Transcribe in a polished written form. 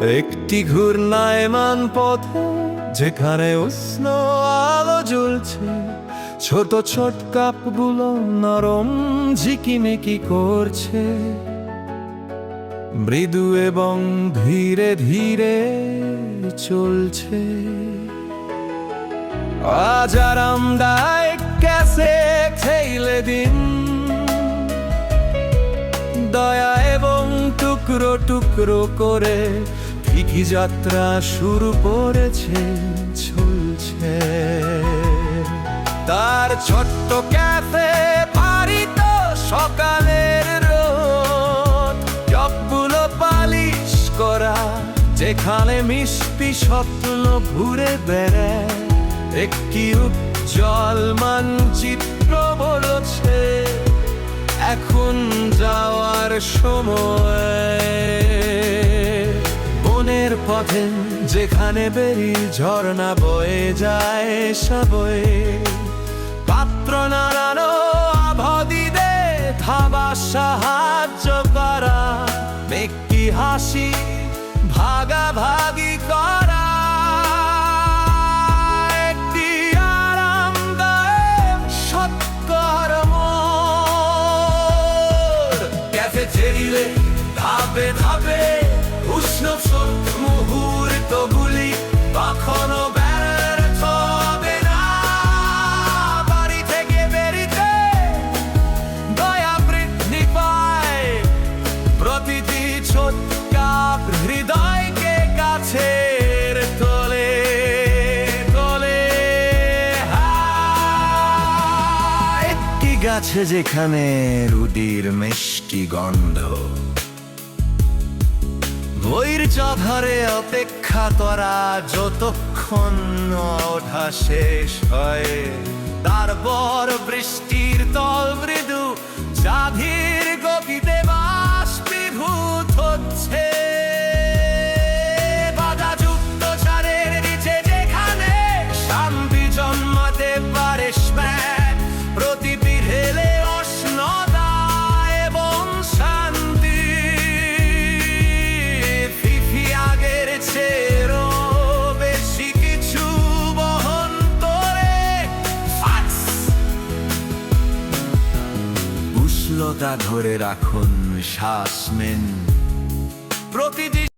একটি ঘূর্ণায়মান পথে যেখানে উষ্ণ আলো জ্বলছে, ছোট ছোট কাপগুলো নরম ঝিকিমিকি করছে, মৃদু এবং ধীরে ধীরে চলছে। আজ আরামদায়ক ক্যাসে খেলে দিন, দয়া এবং টুকরো টুকরো করে ঠিকই যাত্রা শুরু করেছে, চলছে। তার ছোট্ট ক্যাফে পারিত সকালের রোদ, টপগুলো পালিশ করা, যেখানে মিষ্টি স্বপ্ন ঘুরে বেড়ায়। একটি উজ্জ্বল মানচিত্র বলছে এখন যাওয়ার সময়। বনের পথে যেখানে বেরি ঝর্ণা বয়ে যায় সবয়ে, পাত্র নাড়ানো আভদিদে থাবা সাহায্য করা, একটি হাসি ভাগাভাগি করা, একটি আরামদায়ক সৎকর্ম। ক্যাফে টেবিলে ধাপে ধাপে উষ্ণ মুহূর্তগুলি কখনো ব্যর্থ হবে না। বাড়ি থেকে বেরিতে দয়া বৃদ্ধি পায়, প্রতিটি ছোট্ট কাপ হৃদয়কে কাছের তোলে তোলে। একটি গাছে যেখানে রুদির মিষ্টি গন্ধ, বইয়ের চাধারে অপেক্ষা করা যতক্ষণ ওঠা শেষ হয়, তারপর বৃষ্টির তল মৃদু চাঁদের গতিতে বাষ্পীভূত হচ্ছে। বাধাযুক্ত ছাদের নিচে যেখানে শান্তি জন্মাতে পারে, প্রতিটি ঢেলে উষ্ণতা এবং শান্তি। ফিফি আগের চেয়েও বেশি কিছু বহন করে, উষ্ণতা ধরে রাখুন, শ্বাস নিন, প্রতিটি